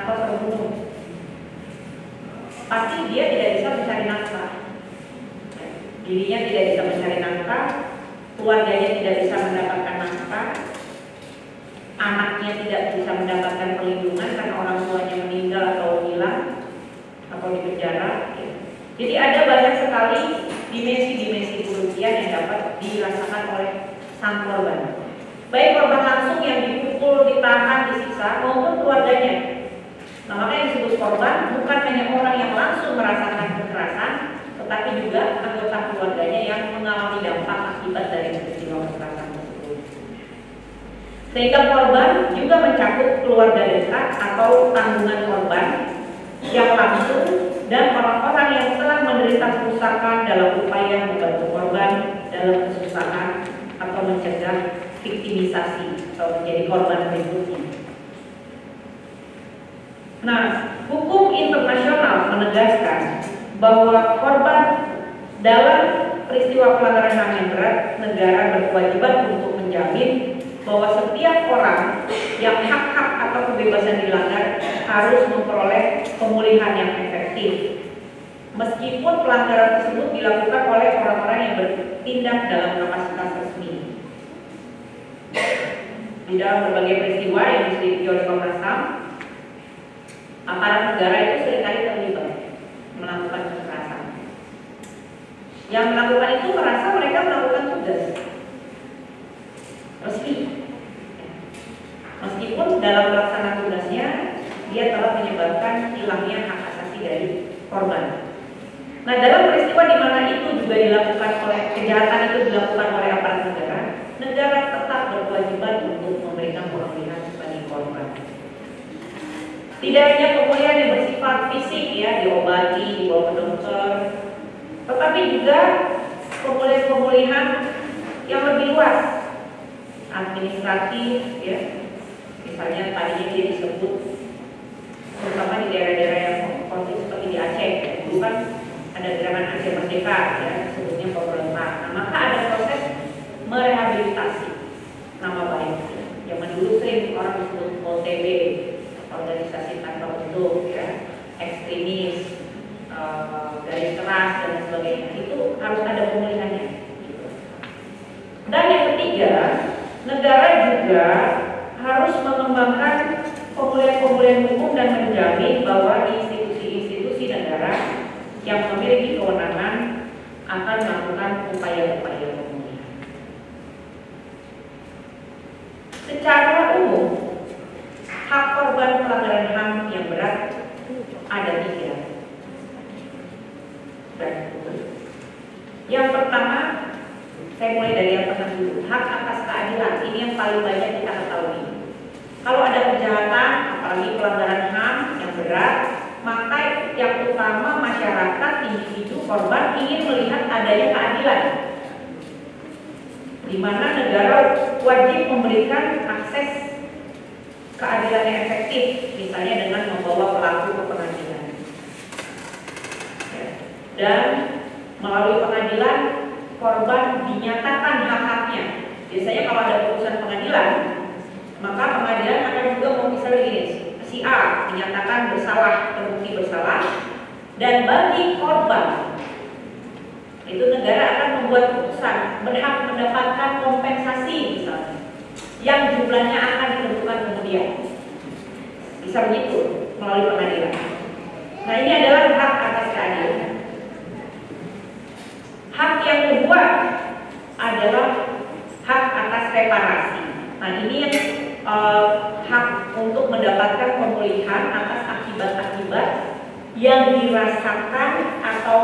atau terbunuh, pasti dia tidak bisa mencari nafkah. Dirinya tidak bisa mencari nafkah, keluarganya tidak bisa mendapatkan nafkah, anaknya tidak bisa mendapatkan perlindungan karena orang tuanya meninggal atau hilang atau di penjara. Jadi ada banyak sekali dimensi-dimensi kerugian yang dapat dirasakan oleh sang korban. Baik korban langsung yang dipukul, ditahan, disiksa maupun keluarganya. Nah, makanya disebut korban bukan hanya orang yang langsung merasakan kekerasan, tetapi juga anggota keluarganya yang mengalami dampak akibat dari peristiwa kekerasan tersebut. Sehingga korban juga mencakup keluarga dekat atau tanggungan korban yang langsung dan orang-orang yang telah menderita kerusakan dalam upaya membantu korban dalam kesusahan atau mencegah viktimisasi atau menjadi korban berikutnya. Nah, hukum internasional menegaskan bahwa korban dalam peristiwa pelanggaran HAM yang berat, negara berkewajiban untuk menjamin bahwa setiap orang yang hak-hak atau kebebasan dilanggar harus memperoleh pemulihan yang efektif, meskipun pelanggaran tersebut dilakukan oleh orang-orang yang bertindak dalam kapasitas resmi. Di dalam berbagai peristiwa yang diselidiki oleh Komnas HAM, aparat negara itu seringkali terlibat melakukan kekerasan. Yang melakukan itu merasa mereka melakukan tugas resmi, meskipun dalam pelaksanaan tugasnya dia telah menyebabkan hilangnya hak asasi dari korban. Nah, dalam peristiwa di mana itu juga dilakukan oleh kejahatan itu dilakukan oleh aparat negara, negara tetap berkewajiban untuk memberikan pemulihan bagi korban. Tidak hanya pemulihan yang bersifat fisik ya, diobati, dibawa ke dokter, tetapi juga pemulihan yang lebih luas, administratif ya. Misalnya tadinya dia disebut terutama di daerah-daerah yang konflik seperti di Aceh, dulu kan ada gerakan Aceh Merdeka ya, sebutnya pemerintah. Nah, maka ada proses merehabilitasi nama baik. Zaman dulu sering orang disebut OTB, organisasi tanpa bentuk ya, ekstremis, garis keras dan sebagainya. Itu harus ada pemulihannya. Dan yang ketiga, negara juga harus mengembangkan pemulihan hukum dan menjamin bahwa institusi-institusi negara yang memiliki kewenangan akan melakukan upaya-upaya pemulihan. Secara umum, hak korban pelanggaran HAM yang berat ada 3. Yang pertama, saya mulai dari yang pertama dulu, hak atas keadilan. Ini yang paling banyak kita ketahui. Kalau ada kejahatan, apalagi pelanggaran HAM yang berat, maka yang utama masyarakat, individu, korban ingin melihat adanya keadilan, di mana negara wajib memberikan akses keadilan yang efektif, misalnya dengan membawa pelaku ke pengadilan. Dan melalui pengadilan, korban dinyatakan hak-haknya. Biasanya kalau ada putusan pengadilan, maka pengadilan akan juga misalnya gini, si A dinyatakan bersalah, terbukti bersalah, dan bagi korban itu negara akan membuat putusan berhak mendapatkan kompensasi misalnya, yang jumlahnya akan ditentukan kemudian. Bisa begitu melalui pengadilan. Nah, ini adalah hak atas keadilan. Hak yang kedua adalah hak atas reparasi. Nah, ini yang hak untuk mendapatkan pemulihan atas akibat-akibat yang dirasakan atau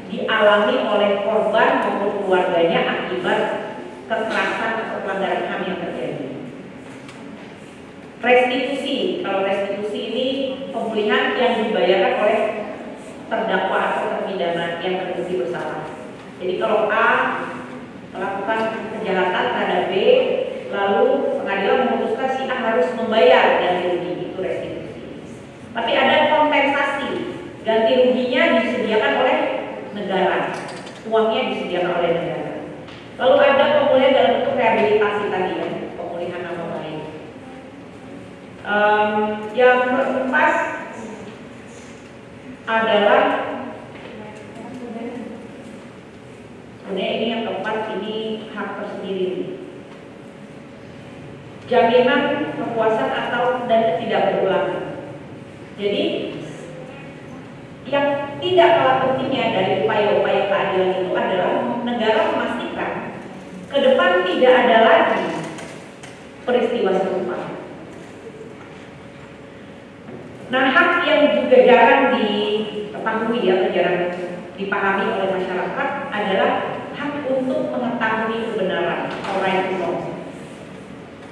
dialami oleh korban maupun keluarganya akibat kekerasan atau pelanggaran HAM yang terjadi. Restitusi, kalau restitusi ini pemulihan yang dibayarkan oleh terdakwa atau terpidana yang terbukti bersalah. Jadi kalau A melakukan kejahatan terhadap B, lalu pengadilan memutuskan si A harus membayar ganti rugi, itu restitusi. Tapi ada kompensasi, ganti ruginya disediakan oleh negara, uangnya disediakan oleh negara. Lalu ada pemulihan dalam bentuk rehabilitasi tadi ya, pemulihan nama baik. Yang keempat adalah sebenarnya ini yang keempat, ini hak tersendiri. Jaminan kepuasan atau dan ketidakberulangan. Jadi yang tidak kalah pentingnya dari upaya-upaya keadilan itu adalah negara memastikan ke depan tidak ada lagi peristiwa serupa. Nah, hak yang juga jarang diketahui jarang dipahami oleh masyarakat adalah hak untuk mengetahui kebenaran atau right to know.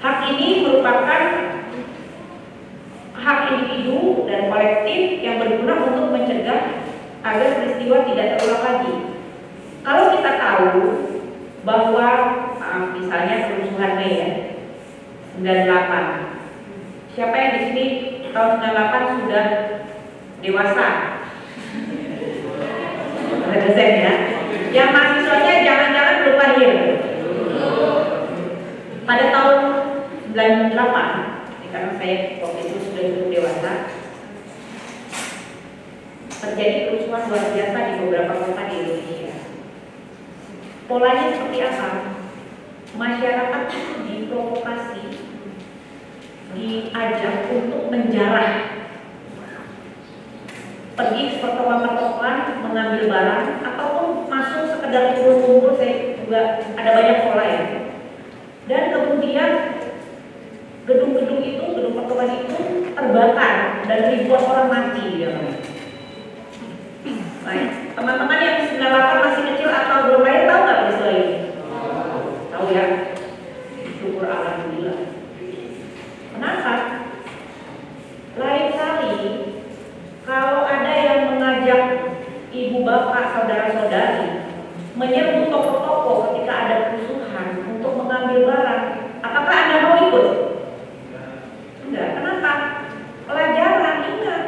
Hak ini merupakan hak individu dan kolektif yang berguna untuk mencegah agar peristiwa tidak terulang lagi. Kalau kita tahu bahwa misalnya kerusuhan Mei ya, 98, siapa yang di sini tahun 98 sudah dewasa? Ada dosen ya. Yang mahasiswanya jangan-jangan belum lahir. Pada tahun 98, karena saya waktu itu sudah cukup dewasa, terjadi kerusuhan luar biasa di beberapa kota di Indonesia. Polanya seperti apa? Masyarakat itu diprovokasi, diajak untuk menjarah, pergi ke pertokoan-pertokoan mengambil barang ataupun masuk sekedar kumpul-kumpul. Saya juga ada banyak pola ya. Dan kemudian gedung-gedung itu, gedung pertokoan itu terbakar dan ribuan orang mati ya. Baik, teman-teman yang 98 masih kecil atau belum lahir tahu nggak peristiwa ini? Tahu ya? Syukur alhamdulillah. Kenapa? Lain kali kalau ada yang mengajak ibu bapak, saudara-saudari menyerbu toko-toko ketika ada kerusuhan untuk mengambil barang, apakah Anda mau ikut? Enggak. Kenapa? Pelajaran ingat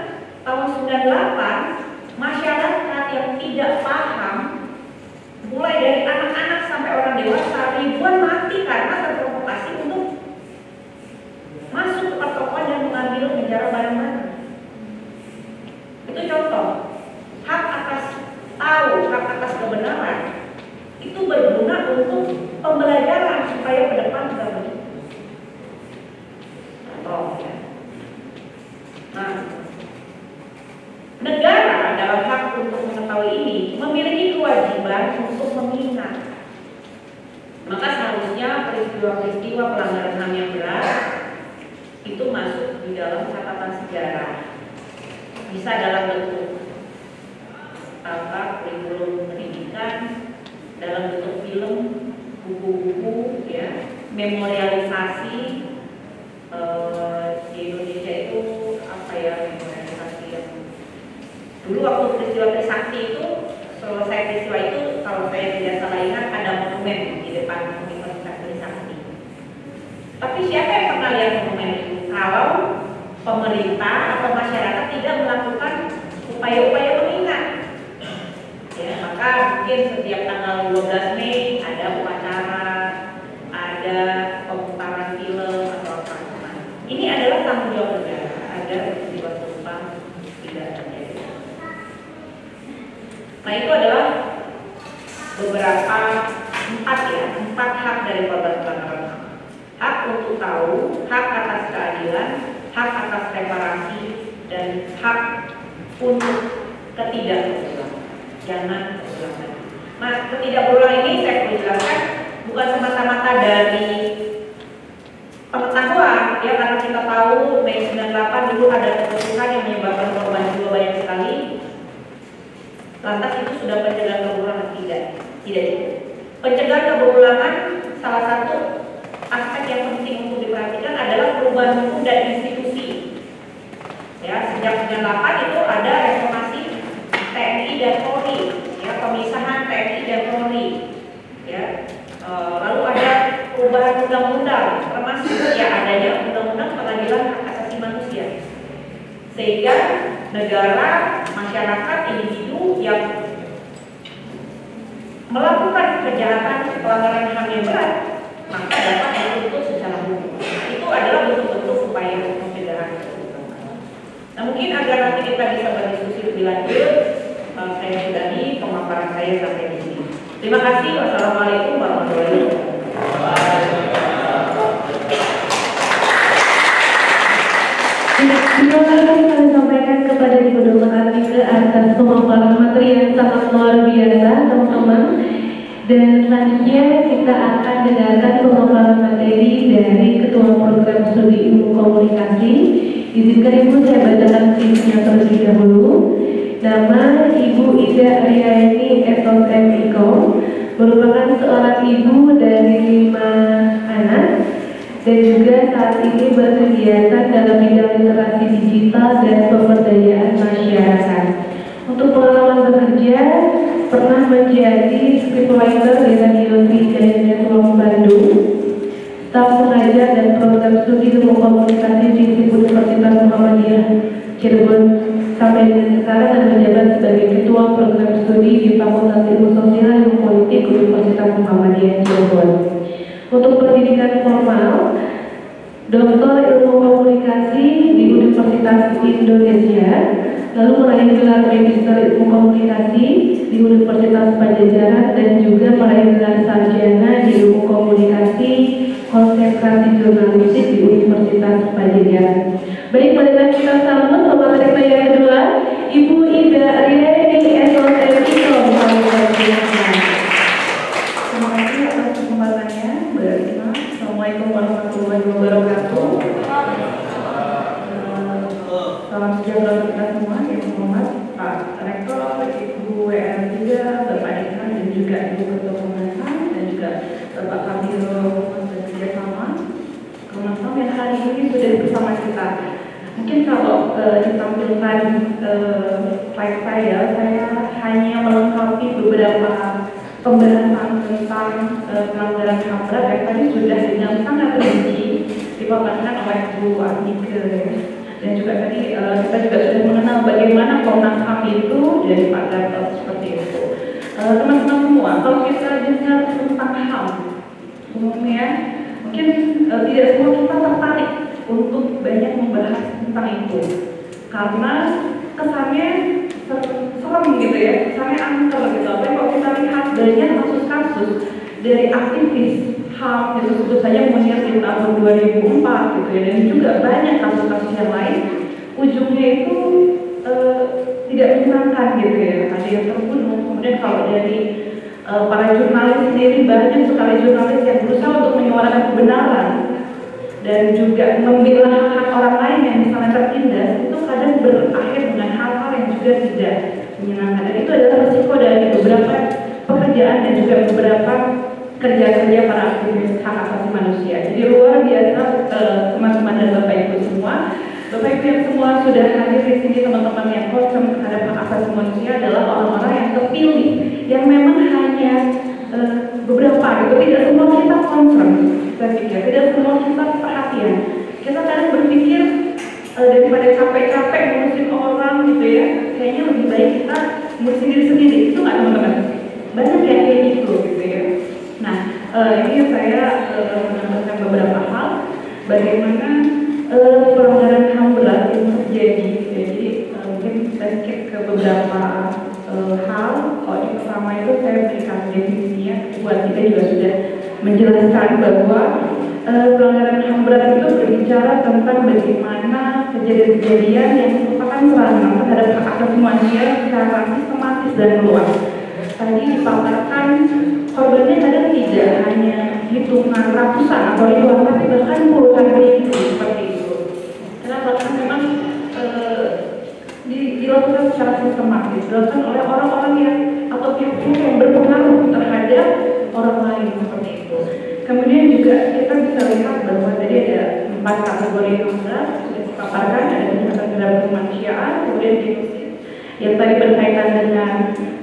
tahun 98 masyarakat yang tidak paham, mulai dari anak-anak sampai orang dewasa, ribuan mati karena terprovokasi untuk masuk ke pertokoan dan mengambil menjara barang-barang. Itu contoh. Hak atas tahu, hak atas kebenaran itu berguna untuk pembelajaran supaya ke depan tidak begitu. Contoh ya. Nah, negara dalam hak untuk mengetahui ini memiliki kewajiban untuk mengingat. Maka seharusnya peristiwa-peristiwa pelanggaran HAM yang berat itu masuk di dalam catatan sejarah. Bisa dalam bentuk kurikulum pendidikan, dalam bentuk film, buku-buku, ya, memorialisasi. Di Indonesia itu apa ya memorialisasi yang dulu waktu peristiwa Trisakti itu, selesai peristiwa itu kalau saya tidak salah ingat ada monumen di depan Universitas Trisakti. Tapi siapa yang pernah lihat monumen itu? Kalau pemerintah atau masyarakat tidak melakukan upaya-upaya mengingat, ya, maka mungkin setiap tanggal 12 Mei ada upacara, ada pemutaran film atau apa. Ini adalah tanggung jawab negara agar peristiwa serupa tidak terjadi. Nah, itu adalah beberapa empat hak dari korban pelanggaran HAM. Hak untuk tahu, hak atas keadilan, hak atas reparasi, dan hak untuk ketidakberulangan. Jangan berulang lagi. Nah, ketidakberulangan ini saya perlu jelaskan bukan semata-mata dari pengetahuan, ya, karena kita tahu Mei 98 dulu ada kerusuhan yang menyebabkan korban jiwa banyak sekali. Lantas itu sudah pencegahan keberulangan? Tidak cukup. Pencegahan keberulangan salah satu aspek yang penting untuk diperhatikan adalah perubahan hukum dan institusi. Ya, sejak 98 itu ada reformasi TNI dan Polri, ya, pemisahan TNI dan Polri, ya. Lalu ada perubahan undang-undang, termasuk ya adanya undang-undang pengadilan hak asasi manusia, sehingga negara, masyarakat, individu yang melakukan kejahatan pelanggaran HAM yang berat maka dapat dituntut secara hukum. Itu adalah bentuk-bentuk upaya pencegahan. Nah, mungkin agar nanti kita bisa berdiskusi lebih lanjut, saya sudahi pemaparan saya sampai di sini. Terima kasih. Wassalamualaikum warahmatullahi wabarakatuh. Terima kasih kami sampaikan kepada Ibu Dr. Atika atas pemaparan materi yang sangat luar biasa, teman-teman. Dan selanjutnya kita akan dengarkan pemaparan materi dari Ketua Program Studi Ilmu Komunikasi. Izinkan Ibu saya bacakan CV-nya terlebih dahulu. Nama Ibu Ida Riani SOMIKO, merupakan seorang ibu dari 5 anak dan juga saat ini berkegiatan dalam bidang literasi digital dan pemberdayaan masyarakat. Untuk pengalaman bekerja, pernah menjadi scriptwriter di Radio dan Network Bandung, staf pengajar dan program studi ilmu komunikasi di Universitas Muhammadiyah Cirebon sampai dengan sekarang, dan menjabat sebagai ketua program studi di Fakultas Ilmu Sosial dan Politik Universitas Muhammadiyah Cirebon. Untuk pendidikan formal, Doktor Ilmu Komunikasi di Universitas Indonesia, lalu meraih gelar Magister Ilmu Komunikasi di Universitas Pajajaran dan juga meraih gelar Sarjana di Ilmu Komunikasi Konsentrasi Jurnalistik di Universitas Pajajaran. Baik, marilah kita sambut pemateri kita yang kedua, Ibu Ida Riani SOMIKO. Terima kasih atas kesempatannya, Mbak Risma. Assalamualaikum warahmatullahi wabarakatuh. Salam sejahtera untuk kita semua, yang hormat Pak Rektor, Ibu WR3, Bapak Dika, dan juga Ibu Ketua Komnasan, dan juga Bapak Kabiro Kerjasama Komnasan yang hari ini sudah bersama kita. Mungkin kalau ditampilkan slide saya hanya melengkapi beberapa pembahasan tentang pelanggaran HAM berat yang tadi sudah dengan sangat rinci dipaparkan oleh Bu Atika, dan juga tadi kita juga sudah mengenal bagaimana Komnas HAM itu dari Pak Gatot seperti itu. Teman-teman semua, kalau kita dengar tentang HAM umumnya, mungkin tidak semua kita tertarik untuk banyak membahas tentang itu karena kesannya serem gitu ya, kesannya angker gitu. Tapi kalau kita lihat banyak kasus-kasus dari aktivis HAM itu, sebut saja Munir di tahun 2004 gitu ya, dan juga banyak kasus-kasus yang lain, ujungnya itu tidak menyenangkan gitu ya, ada yang terbunuh. Kemudian kalau dari para jurnalis sendiri, banyak sekali jurnalis yang berusaha untuk menyuarakan kebenaran dan juga membela hak orang lain yang misalnya tertindas, itu kadang berakhir dengan hal-hal yang juga tidak menyenangkan. Dan itu adalah risiko dari beberapa pekerjaan dan juga beberapa kerja-kerja para aktivis hak asasi manusia. Jadi luar biasa teman-teman dan Bapak Ibu semua. Bapak Ibu yang semua sudah hadir di sini, teman-teman yang concern terhadap hak asasi manusia adalah orang-orang yang terpilih, yang memang hanya beberapa gitu. Tidak semua kita concern, saya pikir tidak semua kita perhatian. Kita kadang berpikir daripada capek-capek ngurusin orang gitu ya, kayaknya lebih baik kita ngurusin diri sendiri. Itu nggak, teman-teman? Banyak yang kayak gitu ya. Nah, ini saya menambahkan beberapa hal bagaimana pelanggaran HAM berat itu terjadi. Jadi mungkin saya skip ke beberapa hal. Kalau yang pertama itu saya berikan definisinya, buat kita juga sudah menjelaskan bahwa pelanggaran HAM berat itu berbicara tentang bagaimana kejadian-kejadian yang merupakan pelanggaran terhadap hak asasi manusia secara sistematis dan luas. Tadi dipaparkan korbannya kadang tidak hanya hitungan ratusan atau ribuan, tapi bahkan puluhan ribu seperti itu. Karena bahkan memang dilakukan secara sistematis, dilakukan oleh orang-orang yang atau pihak-pihak yang berpengaruh terhadap orang lain seperti itu. Kemudian juga kita bisa lihat bahwa tadi ada 4 kategori yang sudah dipaparkan, ada kejahatan terhadap kemanusiaan, kemudian genosid yang tadi berkaitan dengan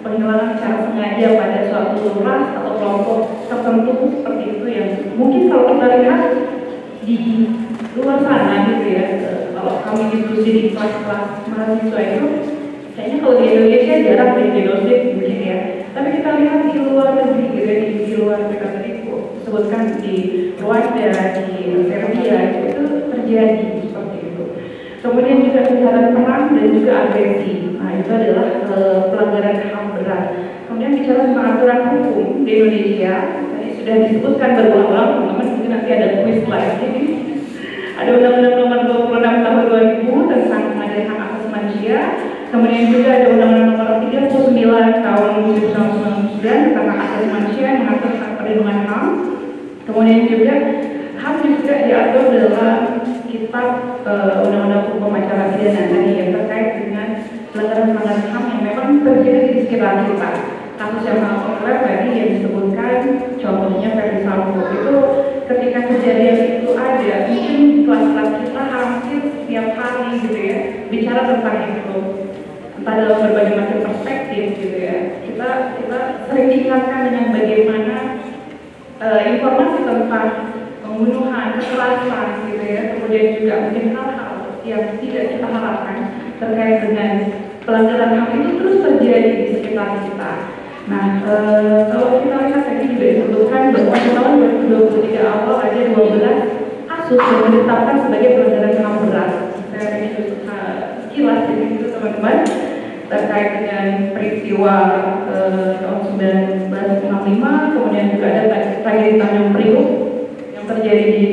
penghilangan secara sengaja pada suatu ras atau kelompok tertentu seperti itu, yang mungkin kalau kita lihat di luar sana gitu ya, kalau kami diskusi di kelas-kelas mahasiswa itu kayaknya kalau di Indonesia jarang deh genosid mungkin ya, tapi kita lihat di luar negeri gitu ya, di luar mereka tadi sebutkan di Rwanda, di Serbia itu terjadi seperti itu. Kemudian juga kejahatan juga agresi. Nah, itu adalah pelanggaran HAM berat. Kemudian bicara tentang aturan hukum di Indonesia, tadi sudah disebutkan berulang-ulang, teman-teman, mungkin nanti ada quiz lagi. Ada Undang-Undang Nomor 26 Tahun 2000 tentang pengadaan hak asasi manusia. Kemudian juga ada Undang-Undang Nomor 39 Tahun 1999 tentang hak asasi manusia yang mengatur tentang perlindungan HAM. Kemudian juga HAM juga diatur dalam kitab Undang-Undang Hukum Acara Pidana tadi yang terkait dengan pelanggaran-pelanggaran HAM yang memang terjadi di sekitar kita. Kasus yang sangat populer tadi yang disebutkan, contohnya Verdi Sambo itu ketika kejadian itu ada, mungkin kelas-kelas kita hampir setiap hari gitu ya bicara tentang itu, entah dalam berbagai macam perspektif gitu ya. Kita sering diingatkan dengan bagaimana informasi tentang pembunuhan, kekerasan gitu ya, kemudian juga mungkin hal-hal yang tidak kita harapkan terkait dengan pelanggaran HAM itu terus terjadi di sekitar kita. Nah, kalau kita lihat tadi juga disebutkan bahwa di tahun 2023 awal ada 12 kasus yang ditetapkan sebagai pelanggaran HAM berat. Saya ingin kilas ini itu teman-teman terkait dengan peristiwa tahun 1965, kemudian juga ada tragedi Tanjung Priok yang terjadi di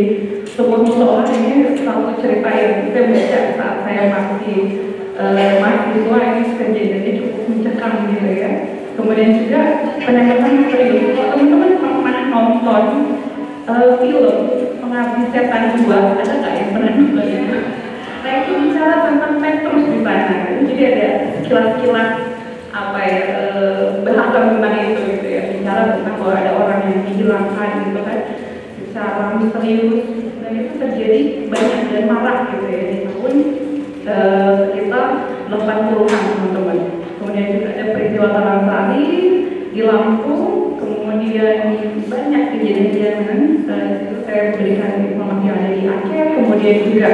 sebuah musola. Ini satu cerita yang saya baca saat saya masih mahasiswa, ini kejadiannya cukup mencekam gitu ya. Kemudian juga penembakan serius. Kalau teman-teman pernah nonton film Pengabdi Setan 2, ada nggak yang pernah nonton itu? Nah, itu bicara tentang Petrus di sana. Jadi ada sekilas-kilas apa ya bahasan tentang itu gitu ya. Bicara tentang bahwa ada orang yang dihilangkan gitu kan secara misterius, dan itu terjadi banyak dan marak gitu ya di tahun sekitar 80-an teman-teman. Kemudian juga ada peristiwa Talang Sari di Lampung, kemudian banyak kejadian-kejadian. Itu saya memberikan informasi yang ada di Aceh. Kemudian juga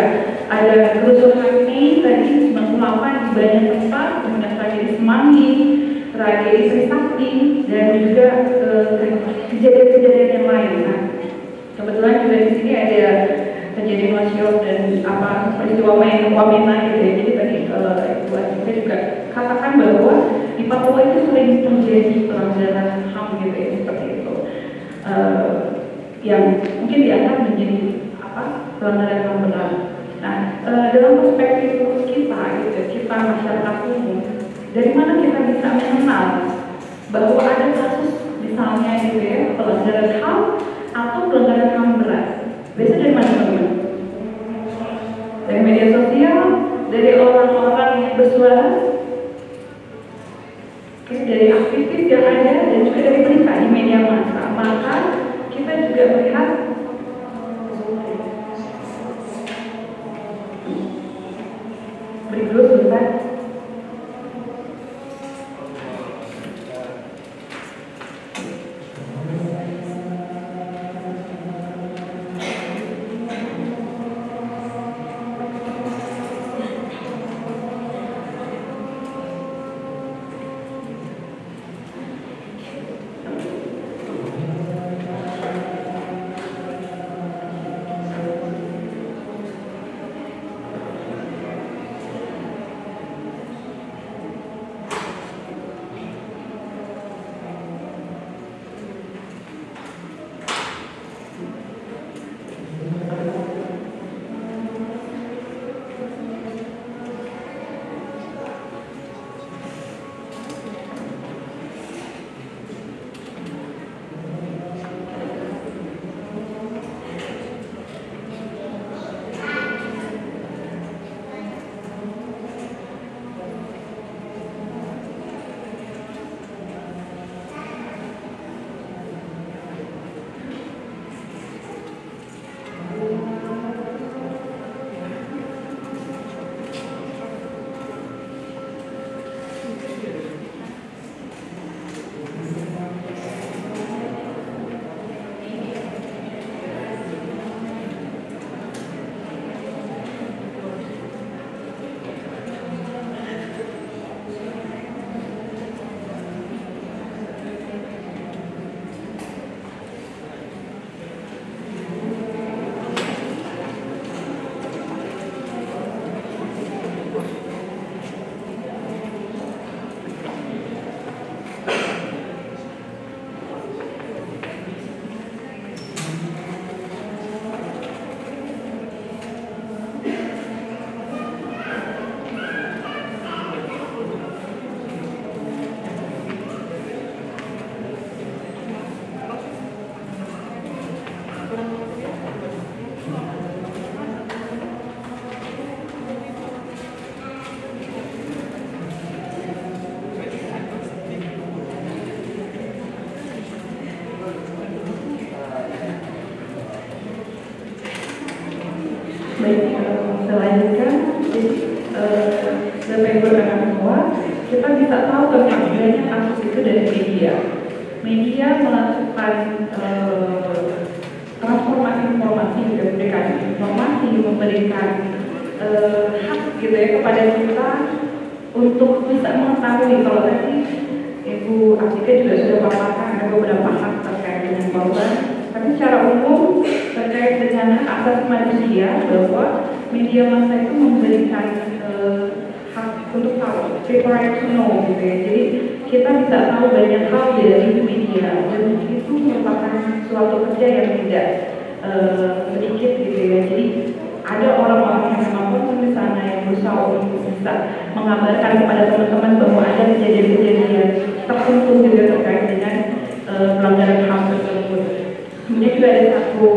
ada kerusuhan Mei tadi 98 di banyak tempat, kemudian tragedi Semanggi, tragedi Trisakti, dan juga kejadian-kejadian yang lain. Nah, kebetulan juga di sini ada kejadian Wasio dan peristiwa Wamena gitu ya. Jadi tadi buat kita juga katakan bahwa di Papua itu sering terjadi pelanggaran HAM gitu ya, seperti itu yang mungkin dianggap menjadi pelanggaran HAM berat. Nah, dalam perspektif kita gitu, kita masyarakat umum, dari mana kita bisa mengenal bahwa ada kasus misalnya gitu ya pelanggaran HAM atau pelanggaran HAM berat? Biasanya dari mana teman-teman? Dari media sosial, dari orang-orang yang bersuara, dari aktivis yang ada, dan juga dari berita di media massa. Maka kita juga melihat berikut sebentar. Baik, selanjutnya Bapak Ibu rekan semua, kita bisa tahu tentang adanya kasus itu dari media. Media melakukan transformasi informasi, memberikan informasi, memberikan hak gitu ya kepada kita untuk bisa mengetahui. Kalau tadi Ibu Asika juga sudah paparkan ada beberapa hak terkait dengan korban, tapi secara umum terkait dengan hak asasi manusia bahwa media massa itu memberikan hak untuk tahu, the right to know gitu ya. Jadi kita bisa tahu banyak hal dari media dan itu merupakan suatu kerja yang tidak sedikit gitu ya. Jadi ada orang-orang yang memang konsen di sana yang berusaha untuk bisa mengabarkan kepada teman-teman bahwa ada kejadian-kejadian tertentu juga terkait dengan pelanggaran HAM tersebut. Kemudian juga ada satu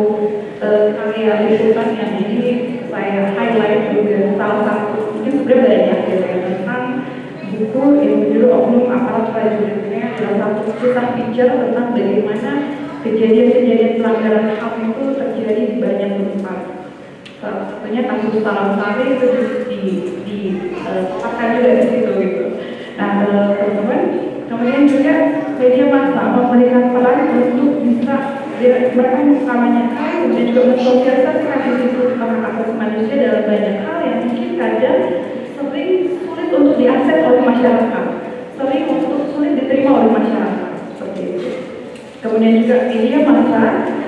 karya liputan yang ini saya highlight juga, salah satu mungkin sebenarnya banyak gitu ya, tentang buku yang berjudul Oknum Aparat Prajurit. Ini adalah satu kisah picture tentang bagaimana kejadian-kejadian pelanggaran HAM itu terjadi di banyak tempat. Salah satunya kasus Talang Sari itu dipaparkan juga di situ gitu. Nah teman-teman, kemudian juga media massa memberikan peran untuk bisa mereka mengamanyakan kemudian juga mensosialisasikan isu tentang hak asasi manusia dalam banyak hal yang mungkin kadang sering sulit untuk diakses oleh masyarakat, sering untuk sulit diterima oleh masyarakat seperti itu. Kemudian juga media massa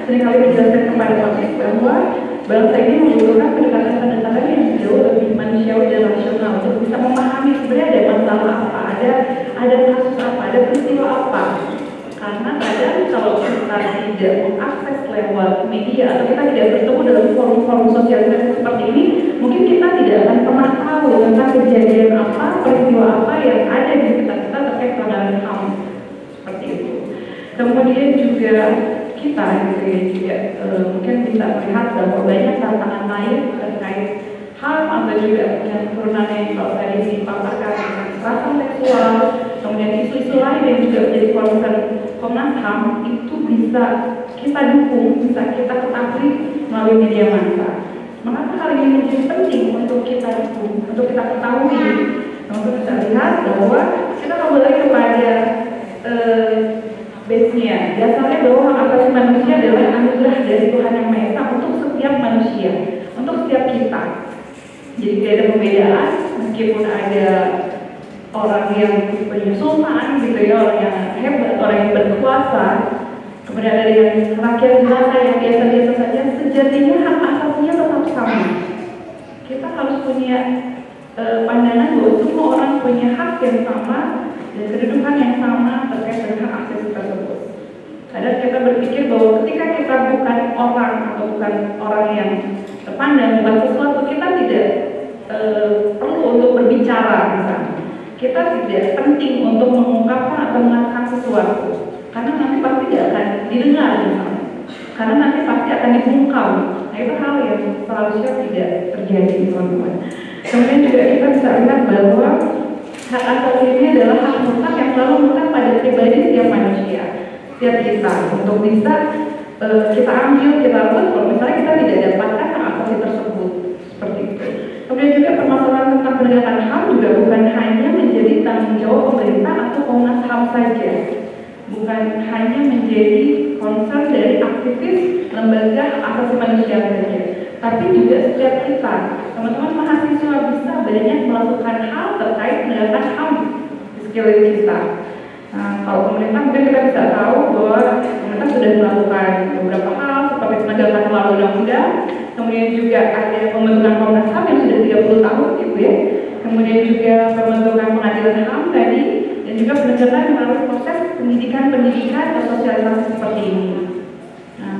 seringkali menjelaskan kepada publik bahwa bangsa ini membutuhkan pendekatan-pendekatan yang jauh lebih manusiawi dan rasional untuk bisa memahami sebenarnya ada masalah apa, ada kasus apa, ada peristiwa apa. Karena kadang kalau kita tidak mengakses lewat media atau kita tidak bertemu dalam forum-forum sosialisasi seperti ini, mungkin kita tidak akan pernah tahu tentang kejadian apa, peristiwa apa yang ada di sekitar kita terkait pelanggaran HAM seperti itu. Kemudian juga kita gitu ya, juga mungkin bisa melihat bahwa banyak tantangan lain terkait HAM atau juga yang turunannya yang kalau tadi dipaparkan tentang kekerasan seksual, kemudian isu-isu lain yang juga menjadi concern Komnas HAM itu bisa kita dukung, bisa kita ketahui melalui media massa. Mengapa hal ini menjadi penting untuk kita dukung, untuk kita ketahui? Untuk kita lihat bahwa kita kembali kepada base-nya, dasarnya bahwa hak asasi manusia adalah anugerah dari Tuhan Yang Maha Esa untuk setiap manusia, untuk setiap kita. Jadi tidak ada perbedaan, meskipun ada orang yang punya sultan gitu ya, orang yang hebat, orang yang berkuasa, kemudian ada yang rakyat jelata yang biasa-biasa saja, sejatinya hak asasinya tetap sama. Kita harus punya pandangan bahwa semua orang punya hak yang sama dan kedudukan yang sama terkait dengan hak asasi tersebut. Kadang kita berpikir bahwa ketika kita bukan orang atau bukan orang yang terpandang, bukan sesuatu, kita tidak perlu untuk berbicara misalnya. Kita tidak penting untuk mengungkapkan atau mengatakan sesuatu, karena nanti pasti tidak akan didengar misalnya. Karena nanti pasti akan dibungkam. Nah itu hal yang seharusnya tidak terjadi teman-teman. Kemudian juga kita bisa lihat bahwa hak asasi ini adalah hak mutlak yang selalu melekat pada pribadi setiap manusia, setiap kita, untuk bisa kita ambil, kita buat kalau misalnya kita tidak dapatkan hak asasi tersebut seperti itu. Kemudian juga permasalahan tentang penegakan HAM juga bukan hanya menjadi tanggung jawab pemerintah atau Komnas HAM saja, bukan hanya menjadi concern dari aktivis lembaga hak asasi manusia saja, tapi juga setiap kita, teman-teman mahasiswa bisa banyak melakukan hal terkait penegakan HAM di sekeliling kita. Nah, kalau pemerintah mungkin kita bisa tahu bahwa pemerintah sudah melakukan beberapa hal seperti penegakan melalui undang-undang, kemudian juga ada pembentukan Komnas HAM yang sudah 30 tahun gitu ya, kemudian juga pembentukan pengadilan HAM tadi, dan juga penegakan melalui proses pendidikan atau sosialisasi seperti ini. Nah,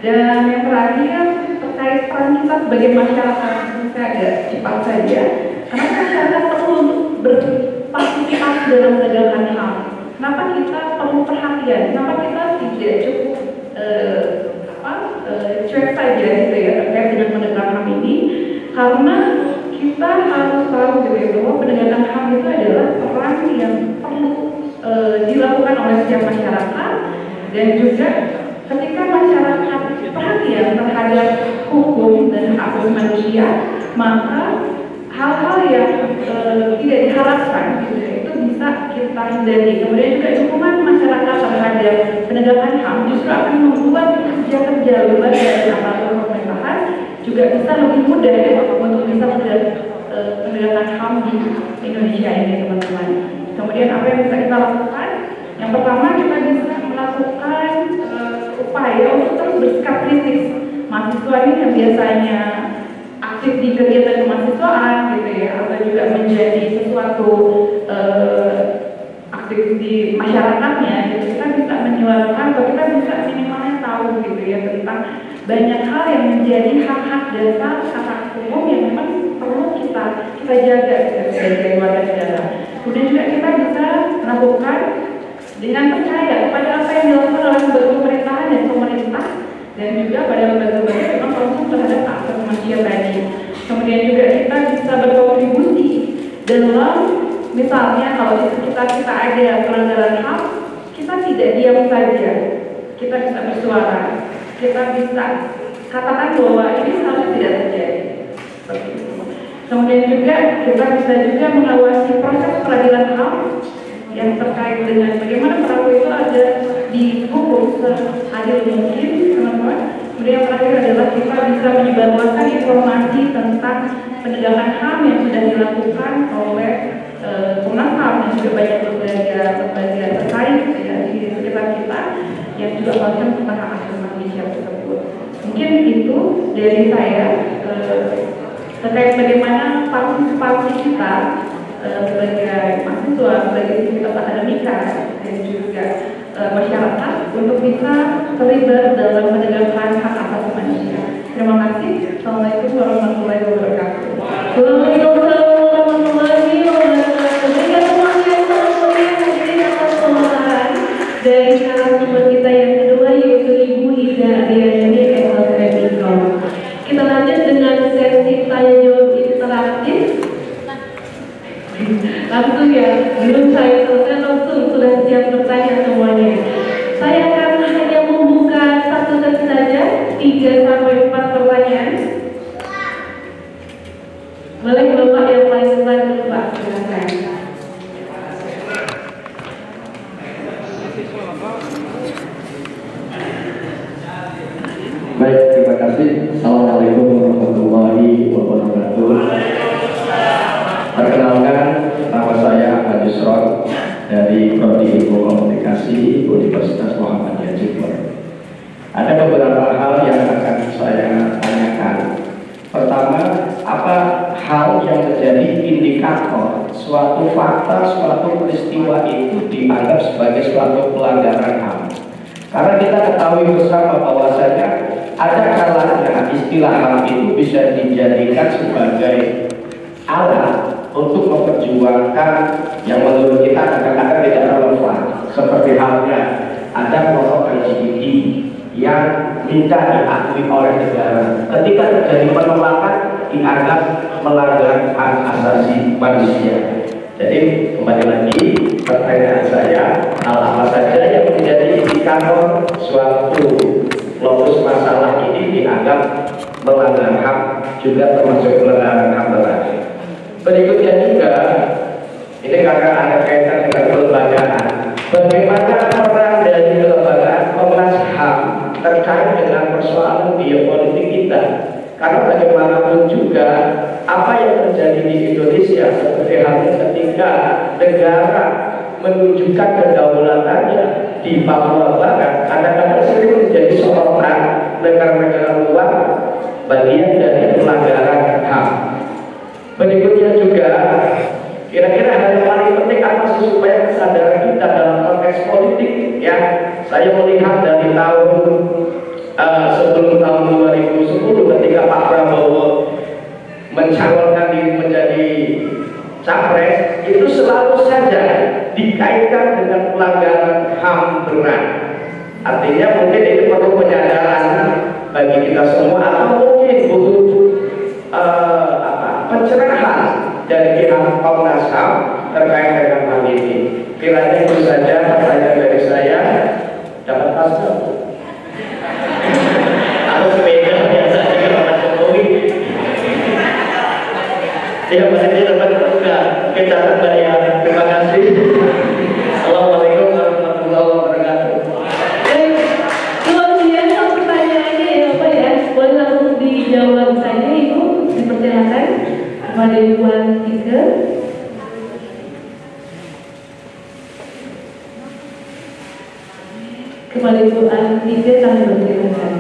dan yang terakhir terkait peran kita sebagai masyarakat, saya agak cepat saja, karena masyarakat perlu untuk berpartisipasi dalam penegakan HAM. Kenapa kita perlu perhatian? Kenapa kita tidak cukup cuek saja gitu ya terkait dengan penegakan HAM ini? Karena kita harus tahu gitu ya bahwa penegakan HAM itu adalah peran yang perlu dilakukan oleh setiap masyarakat dan juga ketika masyarakat perhatian terhadap hukum dan hak asasi manusia, maka hal-hal yang tidak diharapkan gitu, itu bisa kita hindari. Kemudian juga dukungan masyarakat terhadap penegakan HAM justru akan membuat kerja-kerja lembaga dan aparatur pemerintahan juga bisa lebih mudah untuk bisa penegakan HAM di Indonesia ini, teman-teman. Kemudian apa yang bisa kita lakukan? Yang pertama, kita bisa melakukan upaya untuk terus bersikap kritis. Mahasiswa ini yang biasanya aktif di kegiatan kemahasiswaan gitu ya, atau juga menjadi sesuatu aktif di masyarakatnya, gitu. Kita bisa menyuarakan atau kita bisa minimalnya tahu gitu ya tentang banyak hal yang menjadi hak-hak dasar hak umum yang memang perlu kita jaga gitu, sebagai warga negara. Kemudian juga kita bisa melakukan dengan percaya kepada apa yang dilakukan oleh lembaga pemerintahan dan pemerintah, dan juga pada lembaga-lembaga yang memang konsen terhadap hak asasi manusia tadi. Kemudian juga kita bisa berkontribusi dalam, misalnya kalau di sekitar kita ada pelanggaran HAM, kita tidak diam saja, kita bisa bersuara, kita bisa katakan bahwa ini seharusnya tidak terjadi. Kemudian juga kita bisa juga mengawasi proses peradilan HAM yang terkait dengan bagaimana pelaku itu ada dihukum seadil mungkin, teman-teman. Kemudian yang terakhir adalah kita bisa menyebarluaskan informasi tentang penegakan HAM yang sudah dilakukan oleh Komnas HAM dan juga banyak lembaga terkait ya, di sekitar kita yang juga konsen tentang hak asasi manusia tersebut. Mungkin itu dari saya terkait bagaimana partisipasi kita sebagai mahasiswa, sebagai sivitas akademika dan juga masyarakat untuk bisa terlibat dalam menegakkan hak asasi manusia. Terima kasih. Assalamualaikum warahmatullahi wabarakatuh. Waalaikumsalam warahmatullahi wabarakatuh. Berikan semuanya yang sangat mulia hadirin atas pemahaman dari narasumber kita yang kedua, yaitu Ibu Ida Ariani SLPMIK. Kita lanjut dengan sesi tanya jawab interaktif. Langsung ya, belum saya selesai langsung sudah siap bertanya semuanya. Saya akan hanya membuka satu sesi saja, 3-4 pertanyaan. Boleh Bapak yang paling depan dulu Pak, silakan. Baik, terima kasih. Assalamualaikum warahmatullahi wabarakatuh. Perkenalkan, nama saya Ahmad Yusron dari Prodi Ilmu Komunikasi Universitas Muhammadiyah Jember. Ada beberapa hal yang akan saya tanyakan. Pertama, apa hal yang menjadi indikator suatu fakta, suatu peristiwa itu dianggap sebagai suatu pelanggaran HAM? Karena kita ketahui bersama bahwasanya ada kalanya istilah HAM itu bisa dijadikan sebagai alat untuk memperjuangkan yang menurut kita kadang-kadang tidak relevan, seperti halnya ada kelompok LGBT yang minta diakui oleh negara. Ketika terjadi penolakan dianggap melanggar hak asasi manusia. Jadi kembali lagi pertanyaan saya, hal apa saja yang menjadi indikator suatu lokus masalah ini dianggap melanggar HAM, juga termasuk pelanggaran HAM berat. Berikutnya juga, ini karena ada kaitan dengan kelembagaan. Bagaimana peran dari kelembagaan Komnas HAM terkait dengan persoalan biopolitik kita? Karena bagaimanapun juga, apa yang terjadi di Indonesia seperti halnya ketika negara menunjukkan kedaulatannya di Papua Barat, kadang-kadang sering menjadi sorotan negara-negara luar bagian dari pelanggaran HAM. Berikutnya juga, kira-kira hal yang paling penting apa sih supaya kesadaran kita dalam konteks politik? Ya, saya melihat dari sebelum tahun 2010 ketika Pak Prabowo mencalonkan diri menjadi capres, itu selalu saja dikaitkan dengan pelanggaran HAM berat. Artinya mungkin itu perlu penyadaran bagi kita semua, atau mungkin butuh pencerahan dari pihak Komnas HAM terkait dengan hal ini. Kiranya itu saja pertanyaan dari saya. Dapat pasal. Ya, makasih teman-teman. Kita saya terima kasih. Assalamualaikum warahmatullahi wabarakatuh. Luar biasa pertanyaannya ya Pak ya. Boleh langsung dijawab saja Ibu, dipersilakan kepada Ibu Antika. Kepada Ibu Antika kami persilakan.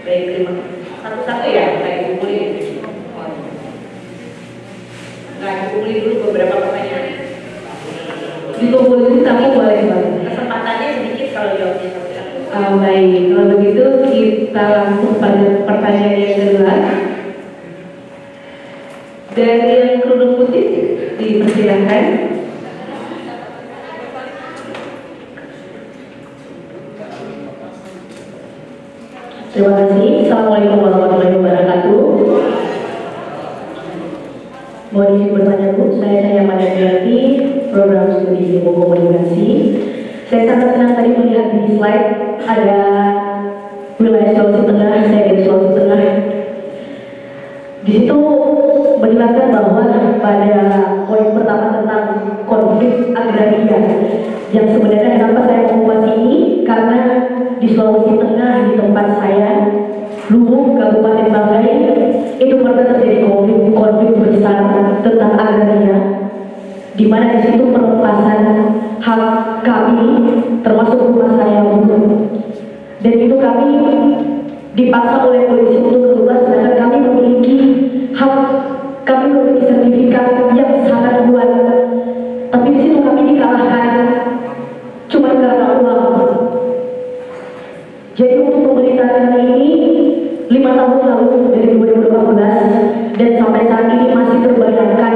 Baik, terima kasih. Satu-satu ya, saya kumpulin. Nggak kumpulin dulu beberapa pertanyaan. Dikumpulin tapi boleh Pak. Kesempatannya sedikit kalau jawabnya satu-satu. Baik, kalau begitu kita langsung pada pertanyaan yang kedua. Dari yang kerudung putih dipersilakan. Terima kasih. Assalamualaikum warahmatullahi wabarakatuh. Mohon izin bertanya Bu, saya Madaniati, program studi ilmu komunikasi. Saya sangat senang tadi melihat di slide ada wilayah Sulawesi Tengah, saya dari Sulawesi Tengah. Di situ menjelaskan bahwa pada poin pertama tentang konflik agraria, yang sebenarnya kenapa saya mengupas ini karena di Sulawesi Tengah di tempat saya, Luwu, Kabupaten Banggai, itu pernah terjadi konflik besar tentang agraria, di mana di situ pelepasan hak kami, termasuk rumah saya, dan itu kami dipaksa oleh polisi untuk keluar, sedangkan kami memiliki hak, kami memiliki sertifikat yang sangat kuat, tapi di situ kami dikalahkan cuma karena uang. Jadi untuk pemerintahan ini 5 tahun lalu dari 2018 dan sampai saat ini masih terbayangkan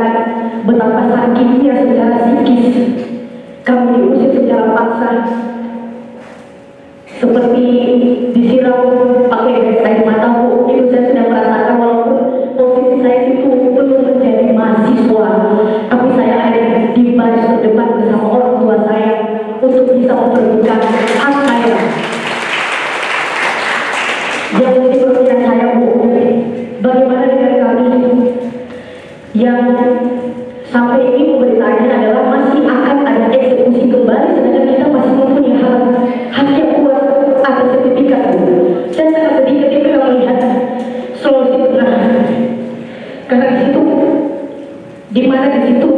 betapa sakitnya secara psikis kami diusir secara paksa, seperti disiram pakai gas air mata Bu. Itu saya sudah merasakan walaupun posisi saya itu belum menjadi mahasiswa, tapi saya ada di baris terdepan bersama orang tua saya untuk bisa memperebutkan hak saya. Yang menjadi pertanyaan saya Bu, bagaimana dengan kami yang sampai ini pemberitaannya adalah masih akan ada eksekusi kembali, sedangkan kita masih mempunyai hak yang kuat atas sertifikat Bu. Saya sangat sedih ketika melihat Sulawesi Tengah, karena di situ, di mana di situ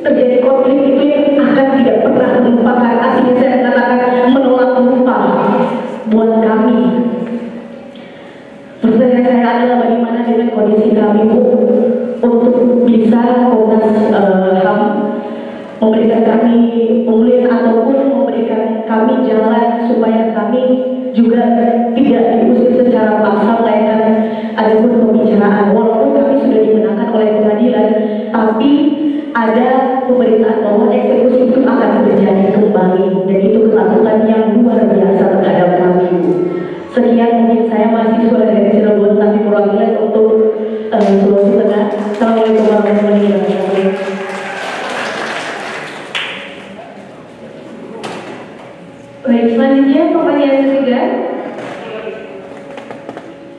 terjadi konflik itu yang akan tidak pernah melupakan. Artinya saya katakan menolak lupa buat kami. Pertanyaan saya adalah bagaimana dengan kondisi kami Bu, untuk bisa Komnas HAM memberikan kami pemulihan ataupun memberikan kami jalan supaya kami juga tidak diusir secara paksa, melainkan ada pun pembicaraan. Walaupun kami sudah dimenangkan oleh pengadilan, tapi ada pemberitaan bahwa eksekusi itu akan terjadi kembali, dan itu ketakutan yang luar biasa terhadap kami Bu. Sekian mungkin saya mahasiswa dari Cirebon tapi mewakili untuk Sulawesi Tengah. Assalamualaikum warahmatullahi wabarakatuh. Baik, selanjutnya pertanyaan ketiga.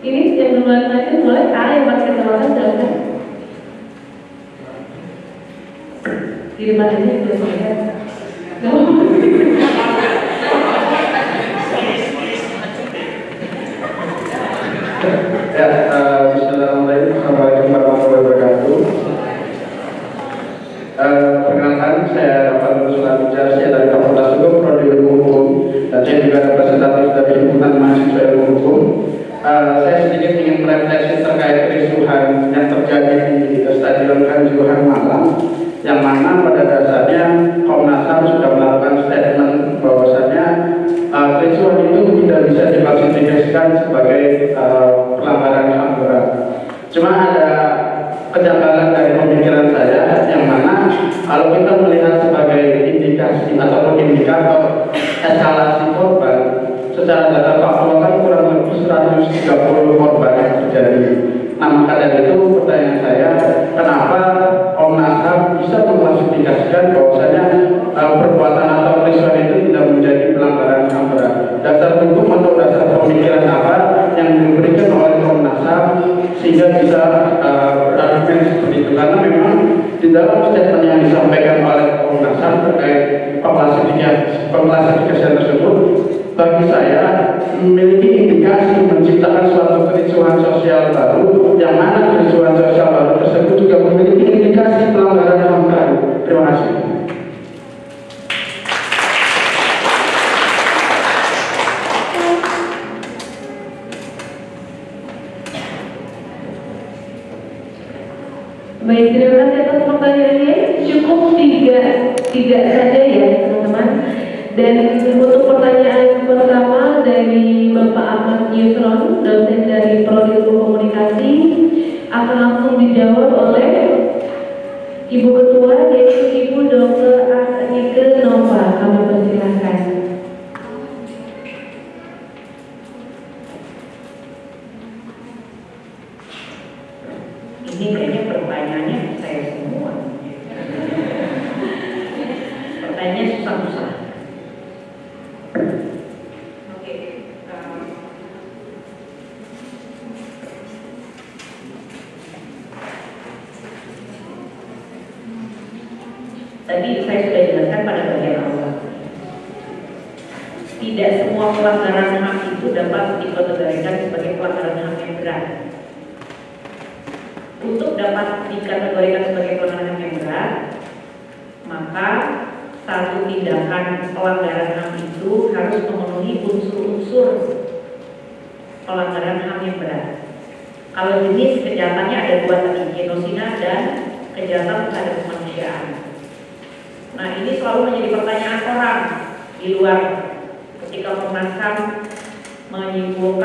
Ini yang duluan aja boleh, yang pakai kacamata silakan. Di depan ini belum terlihat. Ya, bismillahirrahmanirrahim. Assalamualaikum warahmatullahi wabarakatuh. Perkenalkan, saya Rafael Sulawesi, saya dari Fakultas Hukum, Prodi Ilmu Hukum, dan saya juga representatif dari Himpunan Mahasiswa Ilmu Hukum. Saya sedikit ingin merefleksi terkait kerusuhan yang terjadi di Stadion Kanjuruhan Malang, yang mana pada dasarnya Komnas HAM sudah melakukan statement bahwasanya kerusuhan itu tidak bisa diklasifikasikan sebagai pelanggaran HAM berat. Cuma ada kejanggalan dari pemikiran saya, yang mana kalau kita melihat sebagai indikasi ataupun indikator eskalasi korban, secara data faktual kan kurang lebih 130 korban yang terjadi. Nah, maka dari itu pertanyaan saya, kenapa Komnas HAM bisa mengklasifikasikan bahwasanya perbuatan atau kerusuhan itu tidak menjadi pelanggaran HAM berat? Dasar hukum atau dasar pemikiran apa yang diberikan oleh Komnas HAM sehingga bisa dalam statement yang disampaikan oleh Komnas HAM terkait pengklasifikasian tersebut, bagi saya memiliki indikasi menciptakan suatu kericuhan sosial baru, yang mana kericuhan sosial baru tersebut juga memiliki indikasi pelanggaran HAM baru. Terima kasih. Baik, terima kasih atas pertanyaannya. Cukup tiga saja ya teman-teman. Dan untuk pertanyaan pertama dari Bapak Ahmad Yusron, dosen dari Prodi Ilmu Komunikasi, akan langsung dijawab oleh Ibu Ketua, yaitu Ibu Dr. Anike Nova. Kami persilahkan. Ini kayaknya pertanyaannya saya semua. Pertanyaannya susah-susah. Oke. Tadi saya sudah jelaskan pada bagian awal. Tidak semua pelanggaran HAM itu dapat dikategorikan sebagai pelanggaran HAM yang berat. Untuk dapat dikategorikan sebagai pelanggaran HAM yang berat, maka satu tindakan pelanggaran HAM itu harus memenuhi unsur-unsur pelanggaran HAM yang berat. Kalau jenis kejahatannya ada dua tadi, genosida dan kejahatan terhadap kemanusiaan. Nah, ini selalu menjadi pertanyaan orang di luar ketika Komnas HAM menyimpulkan